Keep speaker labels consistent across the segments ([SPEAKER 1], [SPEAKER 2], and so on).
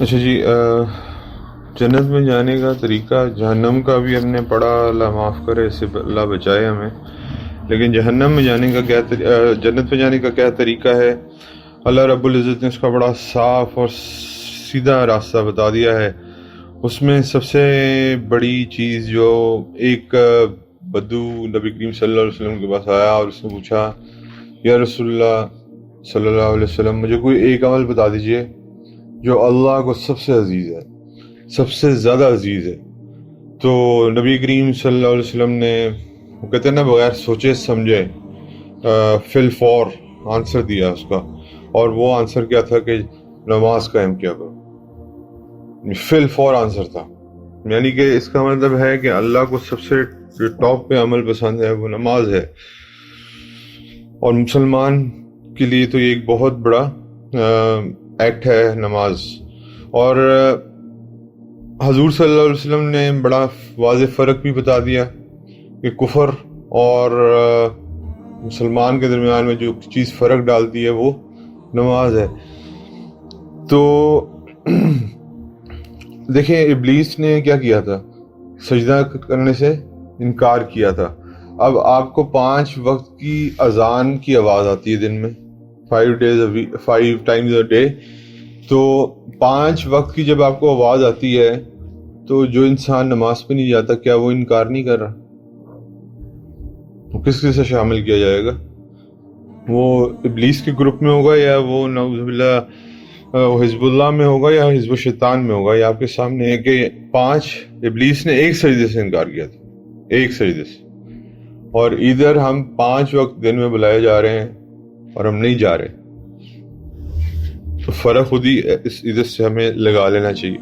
[SPEAKER 1] اچھا جی، جنت میں جانے کا طریقہ، جہنم کا بھی ہم نے پڑھا، اللہ معاف کرے، اس سے اللہ بچائے ہمیں. لیکن جہنم میں جانے کا کیا جنت میں جانے کا کیا طریقہ ہے؟ اللہ رب العزت نے اس کا بڑا صاف اور سیدھا راستہ بتا دیا ہے. اس میں سب سے بڑی چیز جو ایک بدو نبی کریم صلی اللہ علیہ وسلم کے پاس آیا اور اس نے پوچھا، یا رسول اللہ صلی اللہ علیہ وسلم، مجھے کوئی ایک عمل بتا دیجئے جو اللہ کو سب سے عزیز ہے، سب سے زیادہ عزیز ہے. تو نبی کریم صلی اللہ علیہ وسلم نے، وہ کہتے ہیں نا، بغیر سوچے سمجھے فی الفور آنسر دیا اس کا. اور وہ آنسر کیا تھا کہ نماز قائم کیا کرو. فی الفور آنسر تھا. یعنی کہ اس کا مطلب ہے کہ اللہ کو سب سے جو ٹاپ پہ عمل پسند ہے وہ نماز ہے. اور مسلمان کے لیے تو یہ ایک بہت بڑا ایکٹ ہے نماز. اور حضور صلی اللہ علیہ وسلم نے بڑا واضح فرق بھی بتا دیا کہ کفر اور مسلمان کے درمیان میں جو چیز فرق ڈالتی ہے وہ نماز ہے. تو دیکھیں، ابلیس نے کیا کیا تھا؟ سجدہ کرنے سے انکار کیا تھا. اب آپ کو 5 وقت کی اذان کی آواز آتی ہے دن میں، 5 times a day. تو 5 وقت کی جب آپ کو آواز آتی ہے تو جو انسان نماز پہ نہیں جاتا، کیا وہ انکار نہیں کر رہا؟ وہ کس سے شامل کیا جائے گا؟ وہ ابلیس کے گروپ میں ہوگا، یا وہ نعوذ باللہ حزب اللہ میں ہوگا، یا حزب الشیطان میں ہوگا. یہ آپ کے سامنے ہے کہ 5 ابلیس نے ایک سجدے سے انکار کیا تھا، ایک سجدے سے. اور ادھر ہم 5 وقت دن میں بلائے جا رہے ہیں اور ہم نہیں جا رہے. تو فرق خود ہی ادھر سے ہمیں لگا لینا چاہیے.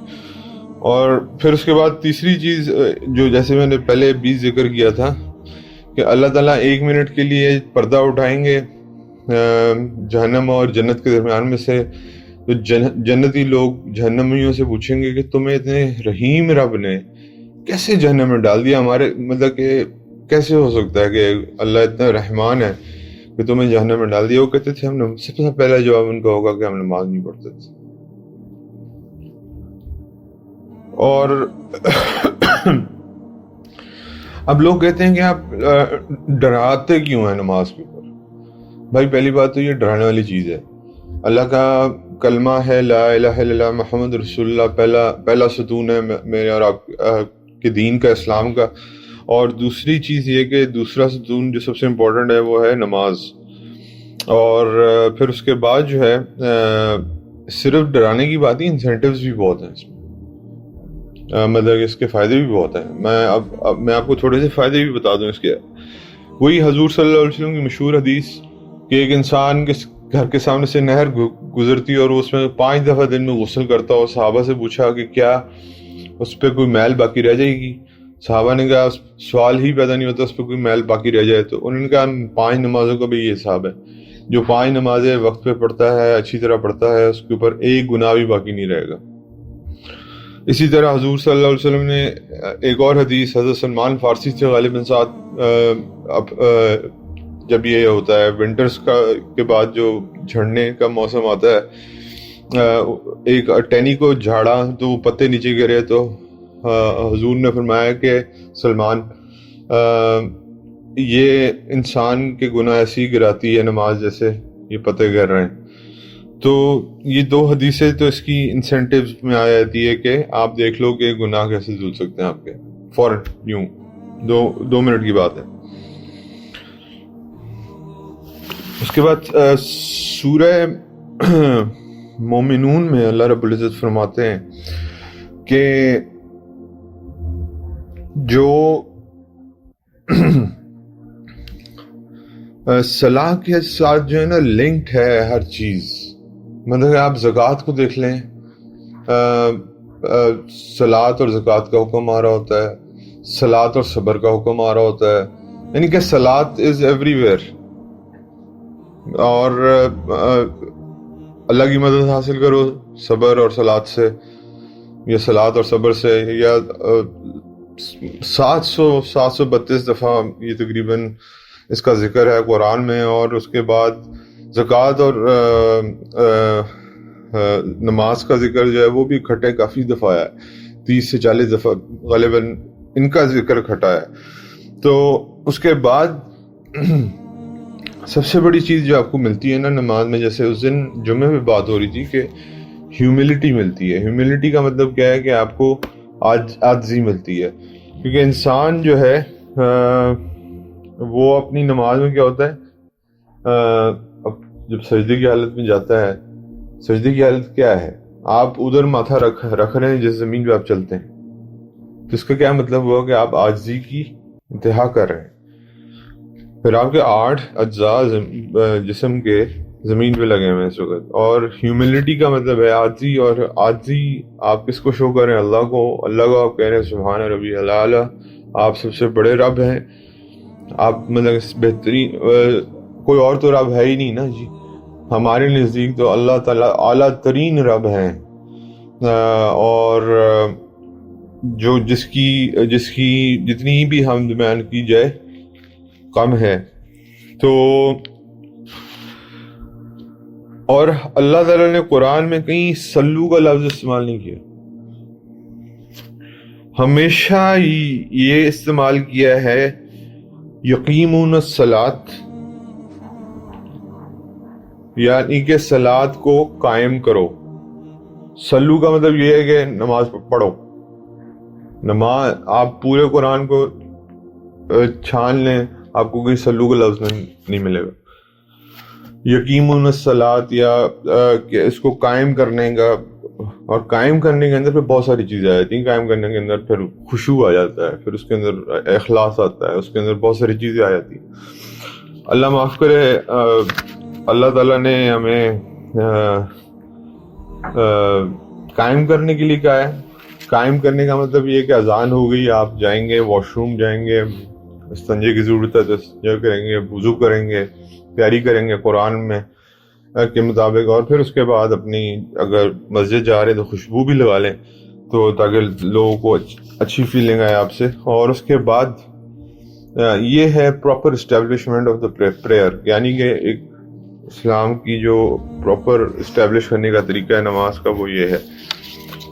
[SPEAKER 1] اور پھر اس کے بعد تیسری چیز جو جیسے میں نے پہلے بھی ذکر کیا تھا کہ اللہ تعالیٰ 1 منٹ کے لیے پردہ اٹھائیں گے جہنم اور جنت کے درمیان میں سے. تو جنتی لوگ جہنمیوں سے پوچھیں گے کہ تمہیں اتنے رحیم رب نے کیسے جہنم میں ڈال دیا؟ ہمارے مطلب کہ کیسے ہو سکتا ہے کہ اللہ اتنا رحمان ہے کہ تمہیں جہنم میں ڈال دیا؟ وہ کہتے تھے ہم سب سے پہلا جواب ان کا ہوگا کہ ہم نماز نہیں پڑھتے تھے. اور اب لوگ کہتے ہیں کہ آپ ڈراتے کیوں ہیں نماز کے اوپر؟ بھائی پہلی بات تو یہ ڈرانے والی چیز ہے. اللہ کا کلمہ ہے لا الہ الا اللہ محمد رسول اللہ، پہلا ستون ہے میرے اور آپ کے دین کا، اسلام کا. اور دوسری چیز یہ کہ دوسرا ستون جو سب سے امپورٹنٹ ہے وہ ہے نماز. اور پھر اس کے بعد جو ہے صرف ڈرانے کی بات ہی، انسینٹیوز بھی بہت ہیں اس میں، مطلب اس کے فائدے بھی بہت ہیں. میں آپ کو تھوڑے سے فائدے بھی بتا دوں اس کے. وہی حضور صلی اللہ علیہ وسلم کی مشہور حدیث کہ ایک انسان کے گھر کے سامنے سے نہر گزرتی اور اس میں 5 دفعہ دن میں غسل کرتا. اور صحابہ سے پوچھا کہ کیا اس پہ کوئی میل باقی رہ جائے گی؟ صحابہ نے کہا سوال ہی پیدا نہیں ہوتا اس پہ کوئی میل باقی رہ جائے. تو انہوں نے کہا 5 نمازوں کا بھی یہ حساب ہے، جو 5 نمازیں وقت پہ پڑھتا ہے، اچھی طرح پڑھتا ہے، اس کے اوپر ایک گناہ بھی باقی نہیں رہے گا. اسی طرح حضور صلی اللہ علیہ وسلم نے ایک اور حدیث، حضرت سلمان فارسی سے غالباً ساتھ جب یہ ہوتا ہے ونٹرز کے بعد جو جھڑنے کا موسم آتا ہے، ایک ٹہنی کو جھاڑا تو وہ پتے نیچے گرے. تو حضور نے فرمایا کہ سلمان، یہ انسان کے گناہ ایسی گراتی ہے نماز جیسے یہ پتے گر رہے ہیں. تو یہ 2 حدیثیں تو اس کی انسینٹیوز میں آ جاتی ہے کہ آپ دیکھ لو کہ گناہ کیسے دھل سکتے ہیں آپ کے فوراً، یوں 2 منٹ کی بات ہے. اس کے بعد سورہ مومنون میں اللہ رب العزت فرماتے ہیں کہ جو صلاح کے ساتھ جو ہے نا لنکڈ ہے ہر چیز. مطلب آپ زکوٰۃ کو دیکھ لیں، صلاۃ اور زکوٰۃ کا حکم آ رہا ہوتا ہے، صلاۃ اور صبر کا حکم آ رہا ہوتا ہے. یعنی کہ صلاۃ از ایوری ویئر. اور اللہ کی مدد حاصل کرو صبر اور صلاۃ سے، یا صلاۃ اور صبر سے، یا 732 دفعہ یہ تقریباً اس کا ذکر ہے قرآن میں. اور اس کے بعد زکوٰۃ اور نماز کا ذکر جو ہے وہ بھی اکٹھے کافی دفعہ ہے، 30 سے 40 دفعہ غالباً ان کا ذکر اکٹھا ہے۔ تو اس کے بعد سب سے بڑی چیز جو آپ کو ملتی ہے نا نماز میں، جیسے اس دن جمعے میں بات ہو رہی تھی کہ ہیوملٹی ملتی ہے۔ ہیوملٹی کا مطلب کیا ہے کہ آپ کو عاجزی ملتی ہے، کیونکہ انسان جو ہے وہ اپنی نماز میں کیا ہوتا ہے، جب سجدے کی حالت میں جاتا ہے، سجدے کی حالت کیا ہے، آپ ادھر ماتھا رکھ رہے ہیں جس زمین پہ آپ چلتے ہیں، تو اس کا کیا مطلب ہوا کہ آپ عاجزی کی انتہا کر رہے ہیں۔ پھر آپ کے 8 اجزاء جسم کے زمین پہ لگے ہوئے ہیں اس وقت، اور ہیوملٹی کا مطلب ہے عاجزی، اور عاجزی آپ کس کو شو کر رہے ہیں؟ اللہ کو۔ اللہ کو آپ کہہ رہے ہیں سبحان ربی الاعلی، آپ سب سے بڑے رب ہیں، آپ مطلب بہترین، کوئی اور تو رب ہے ہی نہیں نا جی، ہمارے نزدیک تو اللہ تعالیٰ اعلیٰ ترین رب ہیں، اور جو جس کی جتنی بھی حمد بیان کی جائے کم ہے۔ تو اور اللہ تعالیٰ نے قرآن میں کہیں سلو کا لفظ استعمال نہیں کیا، ہمیشہ یہ استعمال کیا ہے یقیمون الصلاۃ، یعنی کہ صلاۃ کو قائم کرو۔ سلو کا مطلب یہ ہے کہ نماز پڑھو۔ نماز آپ پورے قرآن کو چھان لیں، آپ کو کوئی سلو کا لفظ نہیں ملے گا۔ یقیمون الصلاۃ، یا کہ اس کو قائم کرنے کا، اور قائم کرنے کے اندر پھر بہت ساری چیزیں آ جاتی ہیں۔ قائم کرنے کے اندر پھر خشوع آ جاتا ہے، پھر اس کے اندر اخلاص آتا ہے، اس کے اندر بہت ساری چیزیں آ جاتی ہیں۔ اللہ معاف کرے، اللہ تعالیٰ نے ہمیں قائم کرنے کے لیے کہا ہے۔ قائم کرنے کا مطلب یہ کہ اذان ہو گئی، آپ جائیں گے، واش روم جائیں گے، استنجے کی ضرورت ہے تو استنجا کریں گے، وضو کریں گے، تیاری کریں گے قرآن میں کے مطابق، اور پھر اس کے بعد اپنی اگر مسجد جا رہے ہیں تو خوشبو بھی لگا لیں، تو تاکہ لوگوں کو اچھی فیلنگ آئے آپ سے۔ اور اس کے بعد یہ ہے proper establishment of the prayer, یعنی کہ ایک اسلام کی جو پراپر اسٹیبلش کرنے کا طریقہ ہے نماز کا، وہ یہ ہے۔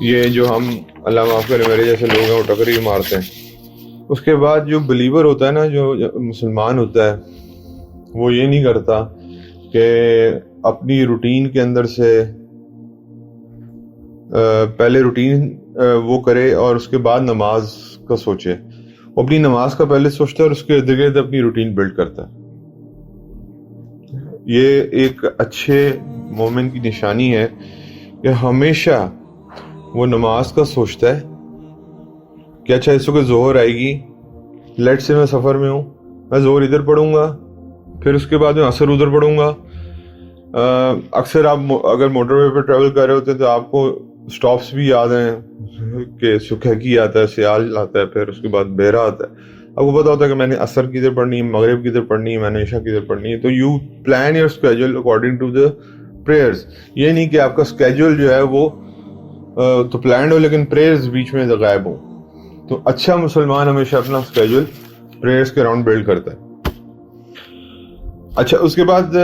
[SPEAKER 1] یہ جو ہم، اللہ معاف کرے میرے جیسے لوگ ہیں، وہ ٹکری مارتے ہیں۔ اس کے بعد جو بلیور ہوتا ہے نا، جو مسلمان ہوتا ہے، وہ یہ نہیں کرتا کہ اپنی روٹین کے اندر سے پہلے روٹین وہ کرے اور اس کے بعد نماز کا سوچے۔ وہ اپنی نماز کا پہلے سوچتا ہے اور اس کے ارد گرد اپنی روٹین بلڈ کرتا ہے۔ یہ ایک اچھے مومن کی نشانی ہے کہ ہمیشہ وہ نماز کا سوچتا ہے کہ اچھا اس وقت ظہر آئے گی، لیٹ سے میں سفر میں ہوں، میں ظہر ادھر پڑھوں گا، پھر اس کے بعد میں عصر ادھر پڑھوں گا۔ اکثر آپ اگر موٹر وے پہ ٹریول کر رہے ہوتے ہیں تو آپ کو سٹاپس بھی یاد ہیں کہ سکھیکی آتا ہے، سیال آتا ہے، پھر اس کے بعد بیرا آتا ہے۔ آپ کو پتا ہوتا ہے کہ میں نے عصر کدھر پڑھنی ہے، مغرب کدھر پڑھنی ہے، میں نے عشاء کدھر پڑھنی ہے۔ تو you plan your schedule according to the prayers. یہ نہیں کہ آپ کا اسکیجول جو ہے وہ تو پلانڈ ہو لیکن پریئرز بیچ میں غائب ہوں۔ تو اچھا مسلمان ہمیشہ اپنا اسکیجول پریئرز کے راؤنڈ بلڈ کرتا ہے۔ اچھا، اس کے بعد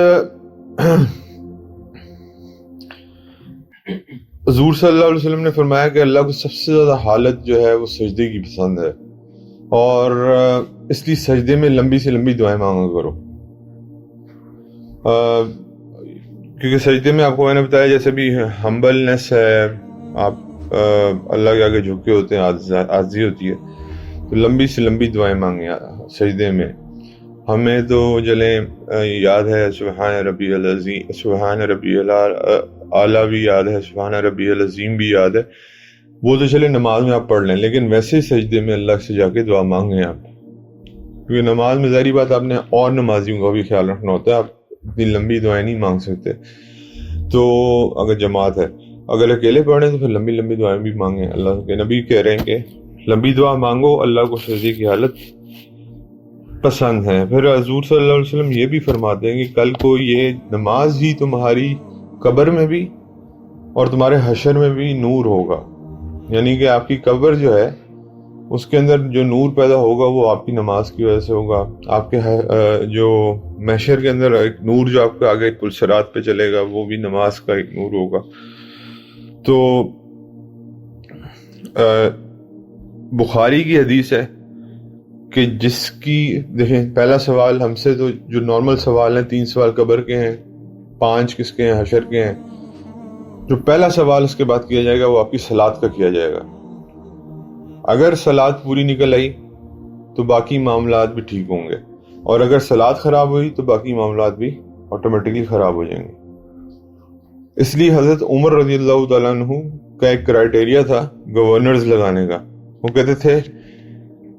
[SPEAKER 1] حضور صلی اللہ علیہ وسلم نے فرمایا کہ اللہ کو سب سے زیادہ حالت جو ہے وہ سجدے کی پسند ہے، اور اس لیے سجدے میں لمبی سے لمبی دعائیں مانگا کرو، کیونکہ سجدے میں آپ کو میں نے بتایا جیسے بھی ہمبلنس ہے، آپ اللہ کے آگے جھکے ہوتے ہیں، عاجزی ہوتی ہے، تو لمبی سے لمبی دعائیں مانگیں سجدے میں۔ ہمیں تو جلیں یاد ہے سبحان ربی العظیم، سبحان ربی اعلیٰ بھی یاد ہے، سبحان ربی العظیم بھی یاد ہے، وہ تو چلے نماز میں آپ پڑھ لیں، لیکن ویسے ہی سجدے میں اللہ سے جا کے دعا مانگیں آپ، کیونکہ نماز میں ظاہری بات آپ نے اور نمازیوں کا بھی خیال رکھنا ہوتا ہے، آپ اتنی لمبی دعائیں نہیں مانگ سکتے۔ تو اگر جماعت ہے، اگر اکیلے پڑھیں تو پھر لمبی لمبی دعائیں بھی مانگیں۔ اللہ کے نبی کہہ رہے ہیں کہ لمبی دعا مانگو، اللہ کو سجدے کی حالت پسند ہے۔ پھر حضور صلی اللہ علیہ وسلم یہ بھی فرماتے ہیں کہ کل کو یہ نماز ہی تمہاری قبر میں بھی اور تمہارے حشر میں بھی نور ہوگا، یعنی کہ آپ کی قبر جو ہے اس کے اندر جو نور پیدا ہوگا وہ آپ کی نماز کی وجہ سے ہوگا، آپ کے جو محشر کے اندر ایک نور جو آپ کے آگے پل صراط پہ چلے گا وہ بھی نماز کا ایک نور ہوگا۔ تو بخاری کی حدیث ہے کہ جس کی دیکھیں پہلا سوال ہم سے تو جو نارمل سوال ہیں 3 سوال قبر کے ہیں، 5 کس کے ہیں، حشر کے ہیں. جو پہلا سوال اس کے بعد کیا جائے گا وہ آپ کی صلات کا کیا جائے گا. اگر صلات پوری نکل آئی تو باقی معاملات بھی ٹھیک ہوں گے، اور اگر صلات خراب ہوئی تو باقی معاملات بھی آٹومیٹکلی خراب ہو جائیں گے. اس لیے حضرت عمر رضی اللہ تعالیٰ عنہ کا ایک کرائٹیریا تھا گورنرز لگانے کا. وہ کہتے تھے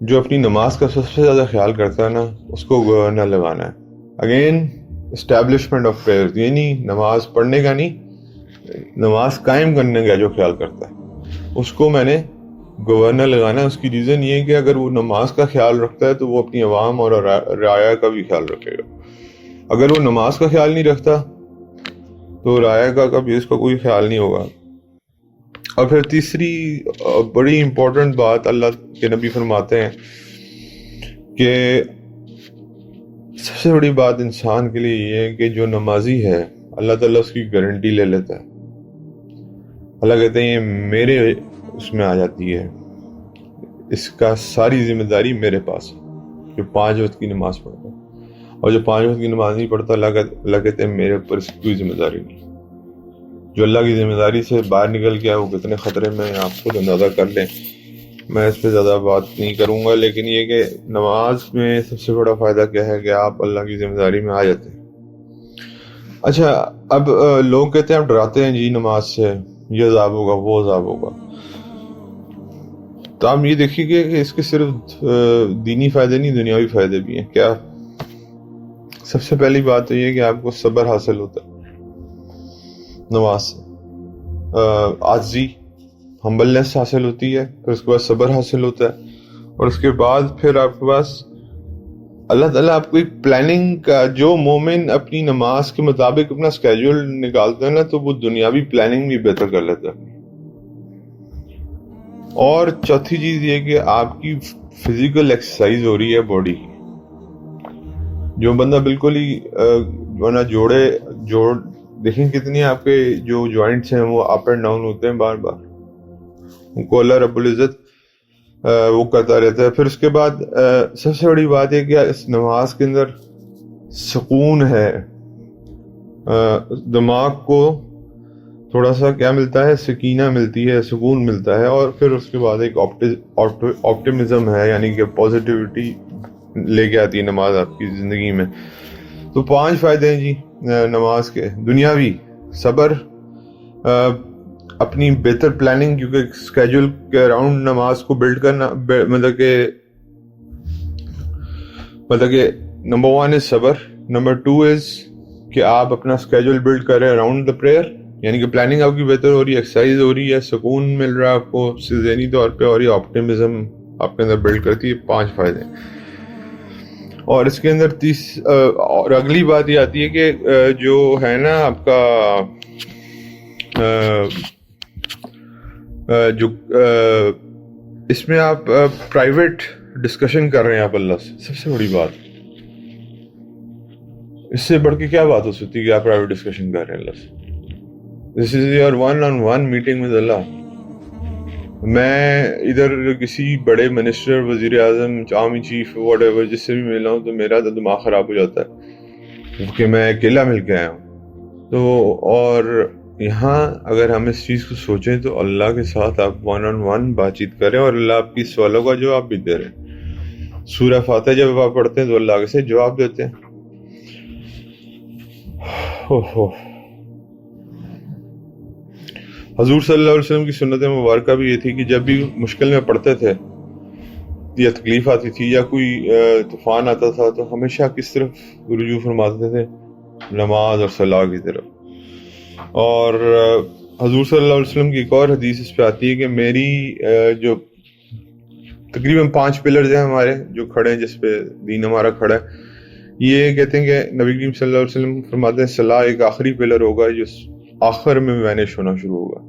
[SPEAKER 1] جو اپنی نماز کا سب سے زیادہ خیال کرتا ہے نا اس کو گورنر لگانا ہے. اگین اسٹیبلشمنٹ آف پریئر، یعنی نماز پڑھنے کا نہیں، نماز قائم کرنے کا جو خیال کرتا ہے اس کو میں نے گورنر لگانا ہے. اس کی ریزن یہ ہے کہ اگر وہ نماز کا خیال رکھتا ہے تو وہ اپنی عوام اور رعایا کا بھی خیال رکھے گا. اگر وہ نماز کا خیال نہیں رکھتا تو رعایا کا کبھی اس کا کوئی خیال نہیں ہوگا. اور پھر تیسری بڑی امپورٹنٹ بات اللہ کے نبی فرماتے ہیں کہ سب سے بڑی بات انسان کے لیے یہ ہے کہ جو نمازی ہے اللہ تعالیٰ اس کی گارنٹی لے لیتا ہے. اللہ کہتے ہیں یہ میرے اس میں آ جاتی ہے، اس کا ساری ذمہ داری میرے پاس ہے. جو 5 وقت کی نماز پڑھتا ہے اور جو 5 وقت کی نماز نہیں پڑھتا اللہ کہتے ہیں میرے اوپر اس کی کوئی ذمہ داری نہیں. جو اللہ کی ذمہ داری سے باہر نکل گیا وہ کتنے خطرے میں آپ خود اندازہ کر لیں. میں اس پہ زیادہ بات نہیں کروں گا، لیکن یہ کہ نماز میں سب سے بڑا فائدہ کیا ہے کہ آپ اللہ کی ذمہ داری میں آ جاتے ہیں. اچھا، اب لوگ کہتے ہیں آپ ڈراتے ہیں جی نماز سے، یہ عذاب ہوگا وہ عذاب ہوگا. تو آپ یہ دیکھیے کہ اس کے صرف دینی فائدے نہیں دنیاوی فائدے بھی ہیں. کیا؟ سب سے پہلی بات تو یہ کہ آپ کو صبر حاصل ہوتا ہے نماز سے، عاجزی ہمبلنس حاصل ہوتی ہے، پھر اس کے بعد صبر حاصل ہوتا ہے، اور اس کے بعد پھر آپ کے پاس اللہ تعالیٰ آپ کو ایک پلاننگ کا، جو مومن اپنی نماز کے مطابق اپنا اسکیجول نکالتا ہے نا تو وہ دنیاوی پلاننگ بھی بہتر کر لیتا ہے. اور چوتھی چیز یہ کہ آپ کی فزیکل ایکسرسائز ہو رہی ہے باڈی کی. جو بندہ بالکل ہی ورنہ جوڑ دیکھیں کتنی آپ کے جو جوائنٹس ہیں وہ اپ اینڈ ڈاؤن ہوتے ہیں بار بار، ان کو اللہ رب العزت وہ کرتا رہتا ہے. پھر اس کے بعد سب سے بڑی بات ہے کہ اس نماز کے اندر سکون ہے، دماغ کو تھوڑا سا کیا ملتا ہے، سکینہ ملتی ہے، سکون ملتا ہے. اور پھر اس کے بعد ایک آپٹمزم ہے، یعنی کہ پازیٹیوٹی لے کے آتی ہے نماز آپ کی زندگی میں. تو 5 فائدے ہیں جی نماز کے. دنیاوی صبر، اپنی بہتر پلاننگ، کیونکہ اسکیجول کے اراؤنڈ نماز کو بلڈ کرنا، مطلب کہ نمبر 1 از صبر، نمبر 2 از کہ آپ اپنا اسکیجول بلڈ کر رہے ہیں اراؤنڈ دا پریئر، یعنی کہ پلاننگ آپ کی بہتر ہو رہی ہے، ایکسرسائز ہو رہی ہے، سکون مل رہا ہے آپ کو ذہنی طور پہ، اور یہ آپٹمزم آپ کے اندر بلڈ کرتی ہے. 5 فائدے. اور اس کے اندر اور اگلی بات یہ آتی ہے کہ جو ہے نا آپ کا جو اس میں آپ پرائیویٹ ڈسکشن کر رہے ہیں آپ اللہ سے، سب سے بڑی بات. اس سے بڑھ کے کیا بات ہو سکتی ہے کہ آپ پرائیویٹ ڈسکشن کر رہے ہیں اللہ سے. This is your 1-on-1 meeting with اللہ. میں ادھر کسی بڑے منسٹر، وزیر اعظم، آرمی چیف، واٹ ایور جس سے بھی ملا ہوں تو میرا تو دماغ خراب ہو جاتا ہے کیونکہ میں اکیلا مل کے آیا ہوں. تو اور یہاں اگر ہم اس چیز کو سوچیں تو اللہ کے ساتھ آپ 1-on-1 بات چیت کریں، اور اللہ آپ کی سوالوں کا جواب بھی دے رہے ہیں. سورہ فاتحہ جب آپ پڑھتے ہیں تو اللہ سے جواب دیتے ہیں. حضور صلی اللہ علیہ وسلم کی سنت مبارکہ بھی یہ تھی کہ جب بھی مشکل میں پڑتے تھے یا تکلیف آتی تھی یا کوئی طوفان آتا تھا تو ہمیشہ کس طرف رجوع فرماتے تھے؟ نماز اور صلاح کی طرف. اور حضور صلی اللہ علیہ وسلم کی ایک اور حدیث اس پہ آتی ہے کہ میری جو تقریباً 5 پلرز ہیں ہمارے جو کھڑے ہیں، جس پہ دین ہمارا کھڑا ہے، یہ کہتے ہیں کہ نبی کریم صلی اللہ علیہ وسلم فرماتے ہیں صلاح ایک آخری پلر ہوگا جو آخر میں وینش ہونا شروع ہوگا.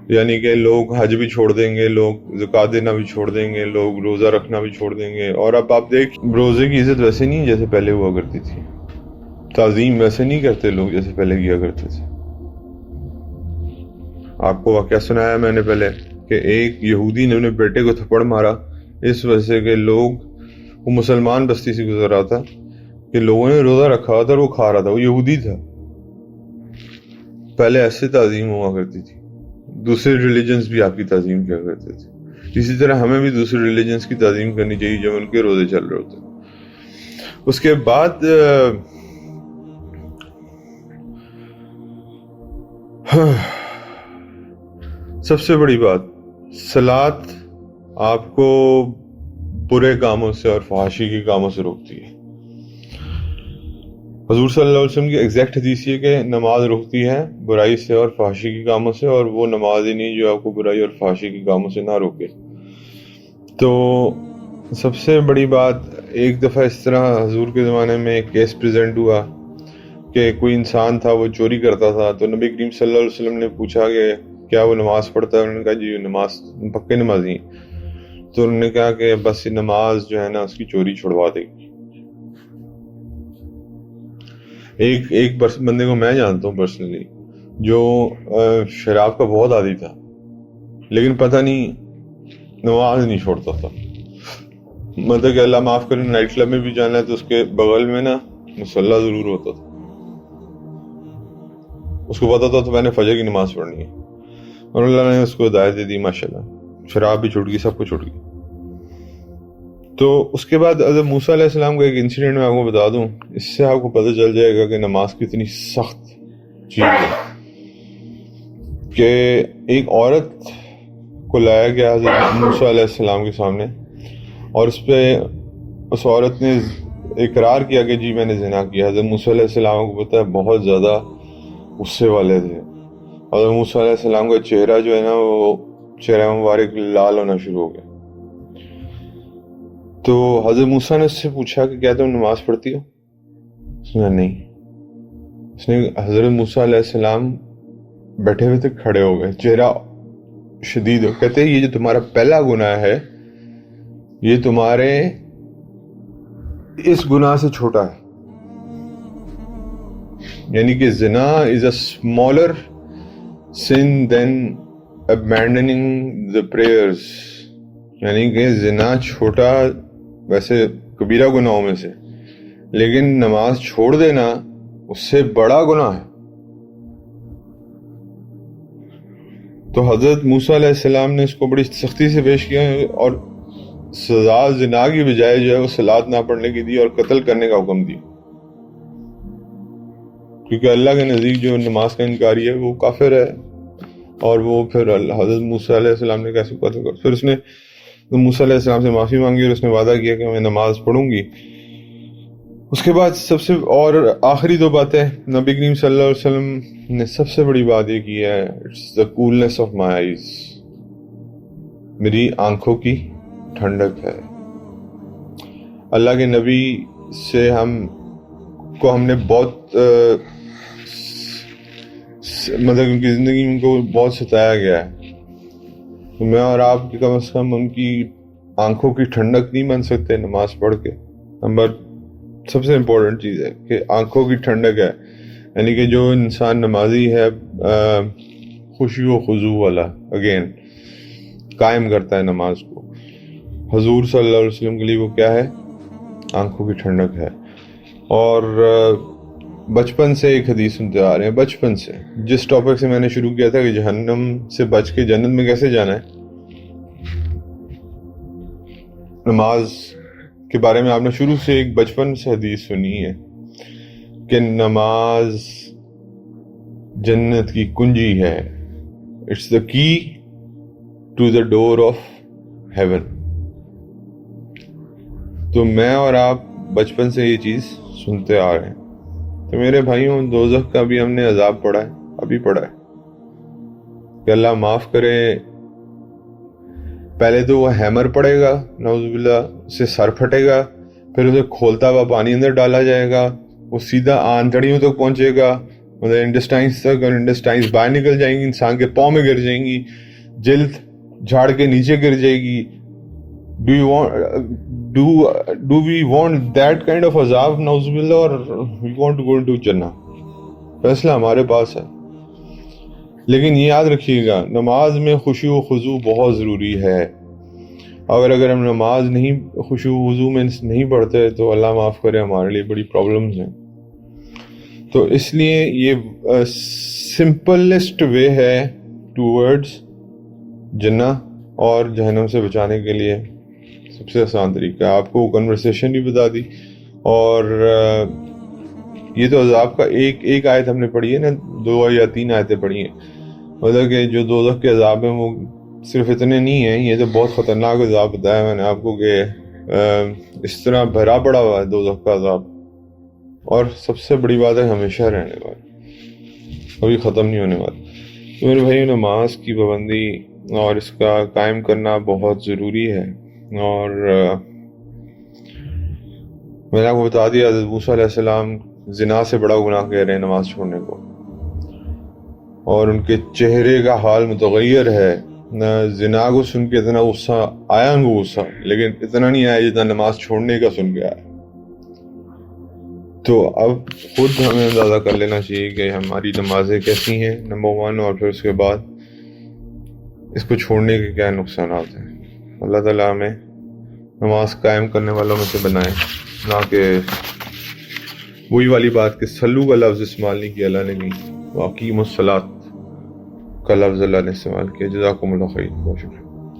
[SPEAKER 1] یعنی کہ لوگ حج بھی چھوڑ دیں گے، لوگ زکوٰۃ دینا بھی چھوڑ دیں گے، لوگ روزہ رکھنا بھی چھوڑ دیں گے. اور اب آپ دیکھ، روزے کی عزت ویسے نہیں جیسے پہلے ہوا کرتی تھی، تعظیم ویسے نہیں کرتے لوگ جیسے پہلے کیا کرتے تھے. آپ کو واقعہ سنایا میں نے پہلے کہ ایک یہودی نے اپنے بیٹے کو تھپڑ مارا اس وجہ سے کہ وہ مسلمان بستی سے گزر رہا تھا کہ لوگوں نے روزہ رکھا ہوا تھا اور وہ کھا رہا تھا، وہ یہودی تھا. پہلے ایسے تعظیم ہوا کرتی تھی، دوسرے ریلیجنز بھی آپ کی تعظیم کیا کرتے تھے. اسی طرح ہمیں بھی دوسرے ریلیجنز کی تعظیم کرنی چاہیے جب ان کے روزے چل رہے ہوتے. اس کے بعد سب سے بڑی بات، صلاۃ آپ کو برے کاموں سے اور فحاشی کے کاموں سے روکتی ہے. حضور صلی اللہ علیہ وسلم کی ایگزیکٹ حدیث یہ کہ نماز روکتی ہے برائی سے اور فحاشی کے کاموں سے، اور وہ نماز ہی نہیں جو آپ کو برائی اور فحاشی کے کاموں سے نہ روکے. تو سب سے بڑی بات، ایک دفعہ اس طرح حضور کے زمانے میں ایک کیس پریزنٹ ہوا کہ کوئی انسان تھا وہ چوری کرتا تھا. تو نبی کریم صلی اللہ علیہ وسلم نے پوچھا کہ کیا وہ نماز پڑھتا ہے؟ انہوں نے کہا جی نماز پکے نمازی ہیں. تو انہوں نے کہا کہ بس یہ نماز جو ہے نا اس کی چوری چھڑوا دے گی. ایک بندے کو میں جانتا ہوں پرسنلی جو شراب کا بہت عادی تھا، لیکن پتہ نہیں نماز نہیں چھوڑتا تھا. مطلب کہ اللہ معاف کرے، نائٹ کلب میں بھی جانا ہے تو اس کے بغل میں نا مصلی ضرور ہوتا تھا. اس کو پتا تھا تو میں نے فجر کی نماز پڑھنی ہے، اور اللہ نے اس کو ہدایت دے دی ماشاءاللہ، شراب بھی چھوٹ گئی، سب کچھ چھوٹ گئی. تو اس کے بعد حضرت موسیٰ علیہ السلام کا ایک انسیڈنٹ میں آپ کو بتا دوں، اس سے آپ کو پتہ چل جائے گا کہ نماز کتنی سخت چیز ہے. کہ ایک عورت کو لایا گیا حضرت موسیٰ علیہ السلام کے سامنے، اور اس عورت نے اقرار کیا کہ جی میں نے زنا کیا. حضرت موسیٰ علیہ السلام کو پتہ ہے بہت زیادہ غصے والے تھے. حضرت موسیٰ علیہ السلام کا چہرہ جو ہے نا وہ چہرہ مبارک لال ہونا شروع ہو گیا. تو حضرت موسیٰ نے اس سے پوچھا کہ کیا تم نماز پڑھتی ہو؟ اس نے نہیں. اس نے حضرت موسیٰ علیہ السلام بیٹھے ہوئے تھے، کھڑے ہو گئے، چہرہ شدید ہو. کہتے ہیں یہ جو تمہارا پہلا گناہ ہے یہ تمہارے اس گناہ سے چھوٹا ہے. یعنی کہ زنا is a smaller sin than abandoning the prayers. یعنی کہ زنا چھوٹا ویسے کبیرہ گناہوں میں سے، لیکن نماز چھوڑ دینا اس سے بڑا گناہ ہے. تو حضرت موسیٰ علیہ السلام نے اس کو بڑی سختی سے پیش کیا اور سزا زنا کی بجائے جو ہے وہ صلاۃ نہ پڑھنے کی دی اور قتل کرنے کا حکم دیا. کیونکہ اللہ کے نزدیک جو نماز کا انکاری ہے وہ کافر ہے، اور وہ پھر حضرت موسیٰ علیہ السلام نے کیسے قتل کر. پھر اس نے موسیٰ علیہ السلام سے معافی مانگی اور اس نے وعدہ کیا کہ میں نماز پڑھوں گی. اس کے بعد سب سے اور آخری دو باتیں نبی کریم صلی اللہ علیہ وسلم نے سب سے بڑی بات یہ کی ہے، it's the coolness of my eyes. میری آنکھوں کی ٹھنڈک ہے. اللہ کے نبی سے ہم نے بہت مطلب ان کی زندگی میں ان کو بہت ستایا گیا ہے. تو میں اور آپ کم از کم ان کی آنکھوں کی ٹھنڈک نہیں بن سکتے نماز پڑھ کے. نمبر سب سے امپورٹنٹ چیز ہے کہ آنکھوں کی ٹھنڈک ہے، یعنی کہ جو انسان نمازی ہے خوشی و خضوع والا اگین قائم کرتا ہے نماز کو، حضور صلی اللہ علیہ وسلم کے لیے وہ کیا ہے؟ آنکھوں کی ٹھنڈک ہے. اور بچپن سے ایک حدیث سنتے آ رہے ہیں، بچپن سے جس ٹاپک سے میں نے شروع کیا تھا کہ جہنم سے بچ کے جنت میں کیسے جانا ہے، نماز کے بارے میں آپ نے شروع سے ایک بچپن سے حدیث سنی ہے کہ نماز جنت کی کنجی ہے. It's the key to the door of heaven. تو میں اور آپ بچپن سے یہ چیز سنتے آ رہے ہیں. تو میرے بھائیوں، دوزخ کا بھی ہم نے عذاب پڑھا ہے، ابھی پڑھا ہے کہ اللہ معاف کرے. پہلے تو وہ ہیمر پڑے گا، نعوذ باللہ، اس سے سر پھٹے گا، پھر اسے کھولتا ہوا پانی اندر ڈالا جائے گا، وہ سیدھا آنتڑیوں تک پہنچے گا، مطلب انڈسٹائنس تک، اور انڈسٹائنس باہر نکل جائیں گی، انسان کے پاؤں میں گر جائیں گی، جلد جھاڑ کے نیچے گر جائے گی. Do we want that kind of عذاب نعوذ باللہ، اور we want to go into جنہ؟ فیصلہ ہمارے پاس ہے. لیکن یہ یاد رکھیے گا نماز میں خشوع و خضوع بہت ضروری ہے. اگر ہم نماز خشوع و خضوع میں نہیں پڑھتے تو اللہ معاف کرے ہمارے لیے بڑی پرابلمز ہیں. تو اس لیے یہ سمپلسٹ وے ہے ٹورڈز جنہ اور جہنم سے بچانے کے لیے سب سے آسان طریقہ. آپ کو کنورسیشن بھی بتا دی, اور یہ تو عذاب کا ایک آیت ہم نے پڑھی ہے نا, 2 یا 3 آیتیں پڑھی ہیں. مطلب کہ جو دوزخ کے عذاب ہیں وہ صرف اتنے نہیں ہیں, یہ تو بہت خطرناک عذاب بتایا میں نے آپ کو کہ اس طرح بھرا پڑا ہوا ہے دوزخ کا عذاب. اور سب سے بڑی بات ہے ہمیشہ رہنے والا, کبھی ختم نہیں ہونے والا. تو میرے بھائی نماز کی پابندی اور اس کا قائم کرنا بہت ضروری ہے. اور میں نے آپ کو بتا دیا حضرت موسیٰ علیہ السلام زنا سے بڑا گناہ کہہ رہے ہیں نماز چھوڑنے کو, اور ان کے چہرے کا حال متغیر ہے. زنا کو سن کے اتنا غصہ آیا ان کو غصہ, لیکن اتنا نہیں آیا جتنا نماز چھوڑنے کا سن کے آیا. تو اب خود ہمیں اندازہ کر لینا چاہیے کہ ہماری نمازیں کیسی ہیں نمبر 1, اور پھر اس کے بعد اس کو چھوڑنے کے کیا نقصانات ہیں. اللہ تعالیٰ ہمیں نماز قائم کرنے والوں میں سے بنائے, نہ کہ وہی والی بات کہ سلو کا لفظ استعمال نہیں کیا اللہ نے, نہیں واقعی الصلاۃ کا لفظ اللہ نے استعمال کیا. جزاکم اللہ خیر. بہت شکریہ.